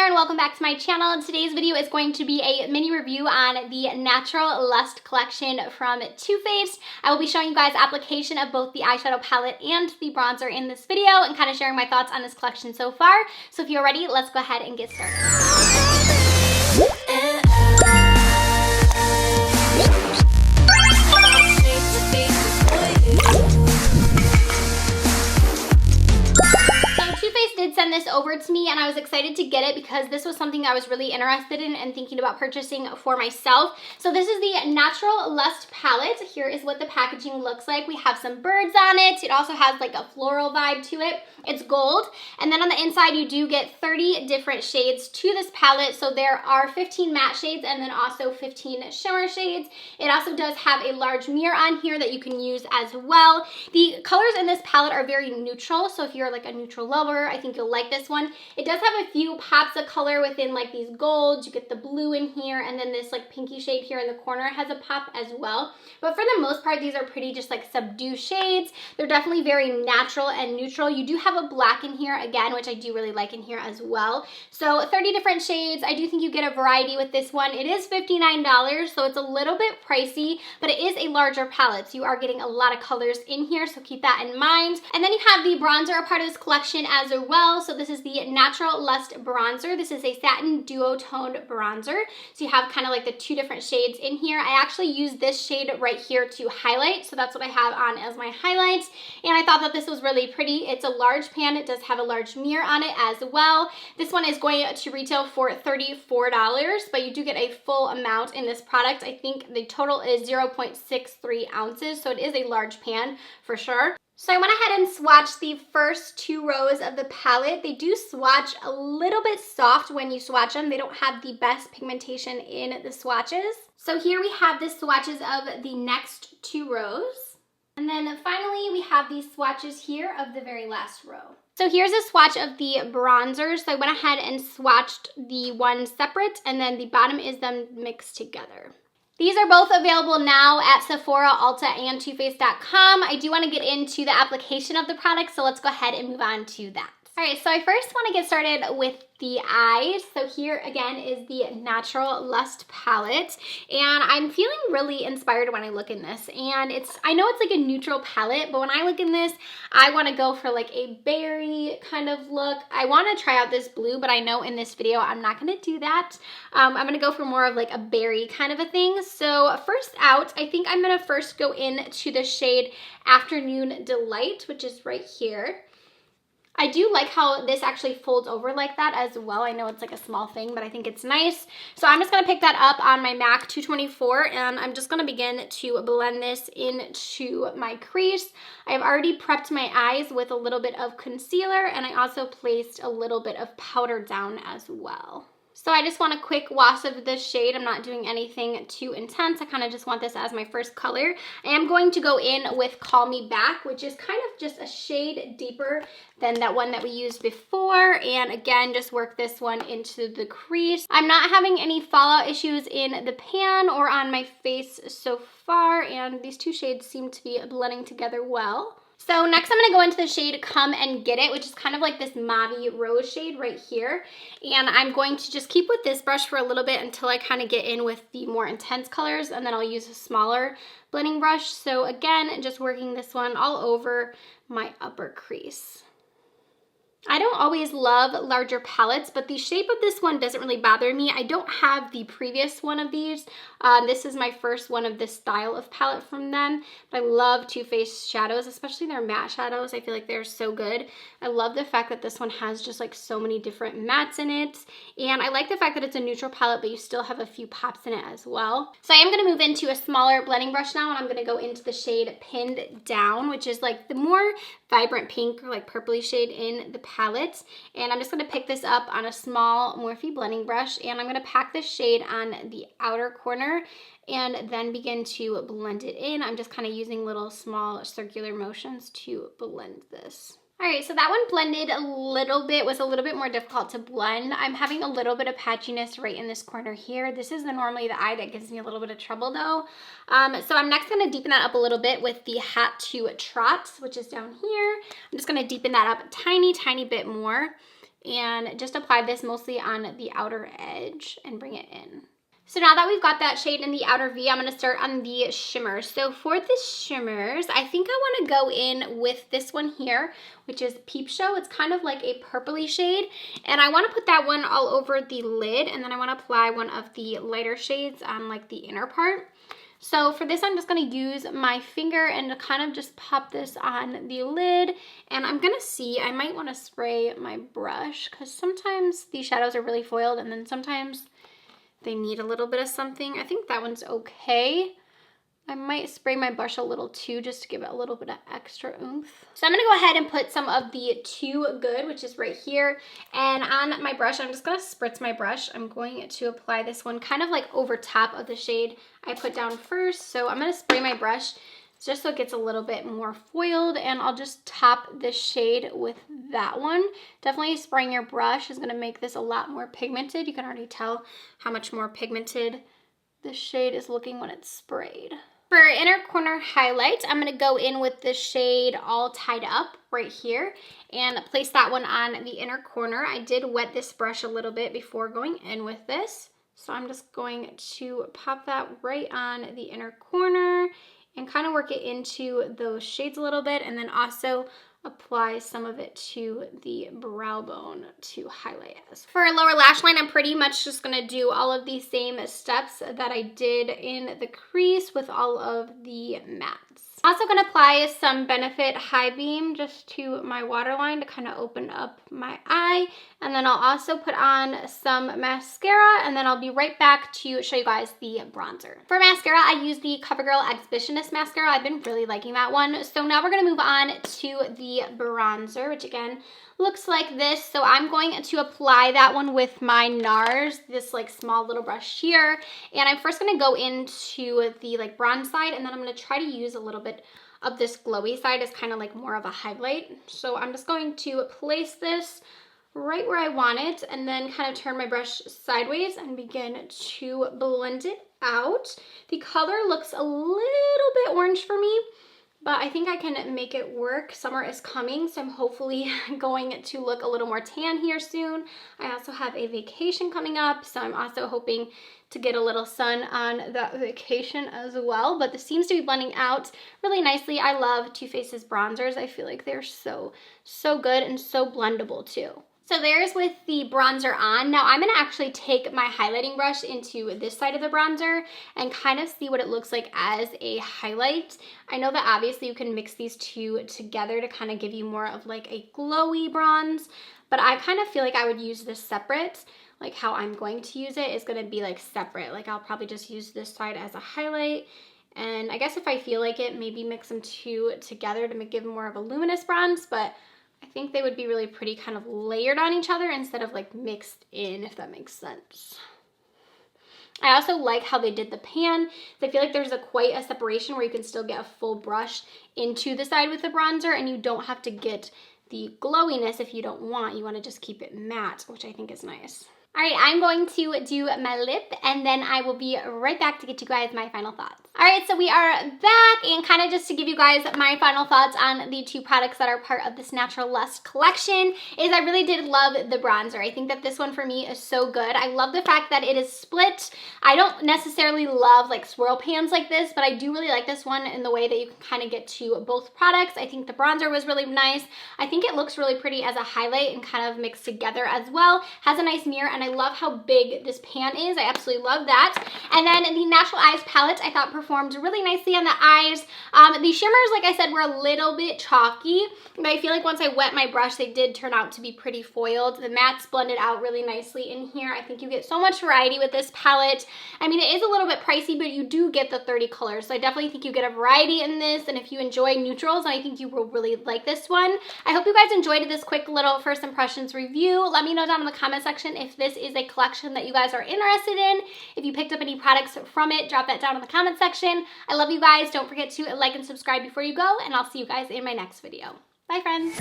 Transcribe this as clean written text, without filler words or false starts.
there and welcome back to my channel. Today's video is going to be a mini review on the Natural Lust collection from Too Faced. I will be showing you guys application of both the eyeshadow palette and the bronzer in this video and kind of sharing my thoughts on this collection so far. So if you're ready, let's go ahead and get started. Did send this over to me and I was excited to get it because this was something I was really interested in and thinking about purchasing for myself. So this is the Natural Lust palette. Here is what the packaging looks like. We have some birds on it. It also has like a floral vibe to it. It's gold. And then on the inside you do get 30 different shades to this palette. So there are 15 matte shades and then also 15 shimmer shades. It also does have a large mirror on here that you can use as well. The colors in this palette are very neutral. So if you're like a neutral lover, I think you'll like this one. It does have a few pops of color within like these golds. You get the blue in here and then this like pinky shade here in the corner has a pop as well. But for the most part, these are pretty just like subdued shades. They're definitely very natural and neutral. You do have a black in here again, which I do really like in here as well. So 30 different shades. I do think you get a variety with this one. It is $59, so it's a little bit pricey, but it is a larger palette. So you are getting a lot of colors in here, so keep that in mind. And then you have the bronzer, a part of this collection as well. So this is the Natural Lust bronzer. This is a satin duo-toned bronzer. So you have kind of like the two different shades in here. I actually use this shade right here to highlight. So that's what I have on as my highlights. And I thought that this was really pretty. It's a large pan. It does have a large mirror on it as well. This one is going to retail for $34, but you do get a full amount in this product. I think the total is 0.63 ounces. So it is a large pan for sure. So I went ahead and swatched the first two rows of the palette. They do swatch a little bit soft when you swatch them. They don't have the best pigmentation in the swatches. So here we have the swatches of the next two rows. And then finally we have these swatches here of the very last row. So here's a swatch of the bronzers. So I went ahead and swatched the one separate and then the bottom is them mixed together. These are both available now at Sephora, Ulta, and TooFaced.com. I do want to get into the application of the product, so let's go ahead and move on to that. All right, so I first want to get started with the eyes. So here again is the Natural Lust palette, and I'm feeling really inspired when I look in this. And I know it's like a neutral palette, but when I look in this, I want to go for like a berry kind of look. I want to try out this blue, but I know in this video I'm not going to do that. I'm going to go for more of like a berry kind of a thing. So first out, I think I'm going to first go into the shade Afternoon Delight, which is right here. I do like how this actually folds over like that as well. I know it's like a small thing, but I think it's nice. So I'm just going to pick that up on my MAC 224 and I'm just going to begin to blend this into my crease. I have already prepped my eyes with a little bit of concealer and I also placed a little bit of powder down as well. So I just want a quick wash of this shade. I'm not doing anything too intense. I kind of just want this as my first color. I am going to go in with Call Me Back, which is kind of just a shade deeper than that one that we used before. And again, just work this one into the crease. I'm not having any fallout issues in the pan or on my face so far. And these two shades seem to be blending together well. So next I'm going to go into the shade Come and Get It, which is kind of like this mauve rose shade right here. And I'm going to just keep with this brush for a little bit until I kind of get in with the more intense colors, and then I'll use a smaller blending brush. So again, just working this one all over my upper crease. I don't always love larger palettes, but the shape of this one doesn't really bother me. I don't have the previous one of these. This is my first one of this style of palette from them. But I love Too Faced shadows, especially their matte shadows. I feel like they're so good. I love the fact that this one has just like so many different mattes in it. And I like the fact that it's a neutral palette, but you still have a few pops in it as well. So I am going to move into a smaller blending brush now, and I'm going to go into the shade Pinned Down, which is like the more vibrant pink or like purpley shade in the palette. And I'm just going to pick this up on a small Morphe blending brush, and I'm going to pack this shade on the outer corner and then begin to blend it in. I'm just kind of using little small circular motions to blend this. All right, so that one blended a little bit, was a little bit more difficult to blend. I'm having a little bit of patchiness right in this corner here. This is normally the eye that gives me a little bit of trouble though. So I'm next gonna deepen that up a little bit with the Hat to Trot, which is down here. I'm just gonna deepen that up a tiny bit more. and just apply this mostly on the outer edge and bring it in. So now that we've got that shade in the outer V, I'm going to start on the shimmers. So for the shimmers, I think I want to go in with this one here, which is Peep Show. It's kind of like a purpley shade, and I want to put that one all over the lid, and then I want to apply one of the lighter shades on like the inner part. So for this, I'm just going to use my finger and kind of just pop this on the lid, and I'm going to see, I might want to spray my brush because sometimes these shadows are really foiled and then sometimes they need a little bit of something. I think that one's okay. I might spray my brush a little too, just to give it a little bit of extra oomph. So I'm gonna go ahead and put some of the Too Good, which is right here. And on my brush, I'm just gonna spritz my brush. I'm going to apply this one kind of like over top of the shade I put down first. So I'm gonna spray my brush just so it gets a little bit more foiled, and I'll just top this shade with that one. Definitely spraying your brush is gonna make this a lot more pigmented. You can already tell how much more pigmented this shade is looking when it's sprayed. For inner corner highlight, I'm gonna go in with the shade All Tied Up right here and place that one on the inner corner. I did wet this brush a little bit before going in with this, so I'm just going to pop that right on the inner corner and kind of work it into those shades a little bit, and then also apply some of it to the brow bone to highlight us. For a lower lash line, I'm pretty much just gonna do all of these same steps that I did in the crease with all of the mattes. Also gonna apply some Benefit High Beam just to my waterline to kind of open up my eye. And then I'll also put on some mascara, and then I'll be right back to show you guys the bronzer. For mascara, I use the Covergirl Exabisitionist mascara. I've been really liking that one. So now we're gonna move on to the bronzer, which again, looks like this. So I'm going to apply that one with my NARS, this like small little brush here. And I'm first gonna go into the like bronze side, and then I'm gonna try to use a little bit of this glowy side as kind of like more of a highlight. So I'm just going to place this right where I want it, and then kind of turn my brush sideways and begin to blend it out. The color looks a little bit orange for me, but I think I can make it work. Summer is coming, so I'm hopefully going to look a little more tan here soon. I also have a vacation coming up, so I'm also hoping to get a little sun on that vacation as well. But this seems to be blending out really nicely. I love Too Faced's bronzers. I feel like they're so good and so blendable too. So there's with the bronzer on. Now I'm gonna actually take my highlighting brush into this side of the bronzer and kind of see what it looks like as a highlight. I know that obviously you can mix these two together to kind of give you more of like a glowy bronze, but I kind of feel like I would use this separate. Like how I'm going to use it is gonna be like separate. Like I'll probably just use this side as a highlight. And I guess if I feel like it, maybe mix them two together to give more of a luminous bronze, but I think they would be really pretty kind of layered on each other instead of like mixed in, if that makes sense. I also like how they did the pan. I feel like there's quite a separation where you can still get a full brush into the side with the bronzer, and you don't have to get the glowiness if you don't want. You want to just keep it matte, which I think is nice. All right, I'm going to do my lip, and then I will be right back to get you guys my final thoughts. All right, so we are back, and kind of just to give you guys my final thoughts on the two products that are part of this Natural Lust collection is I really did love the bronzer. I think that this one for me is so good. I love the fact that it is split. I don't necessarily love like swirl pans like this, but I do really like this one in the way that you can kind of get to both products. I think the bronzer was really nice. I think it looks really pretty as a highlight and kind of mixed together as well. Has a nice mirror, and I love how big this pan is. I absolutely love that. And then the Natural Eyes palette I thought performed really nicely on the eyes. The shimmers, like I said, were a little bit chalky, but I feel like once I wet my brush, they did turn out to be pretty foiled. The mattes blended out really nicely in here. I think you get so much variety with this palette. I mean, it is a little bit pricey, but you do get the 30 colors, so I definitely think you get a variety in this, and if you enjoy neutrals, I think you will really like this one. I hope you guys enjoyed this quick little first impressions review. Let me know down in the comment section if this is a collection that you guys are interested in. If you picked up any products from it, drop that down in the comment section. I love you guys. Don't forget to like and subscribe before you go, and I'll see you guys in my next video. Bye, friends.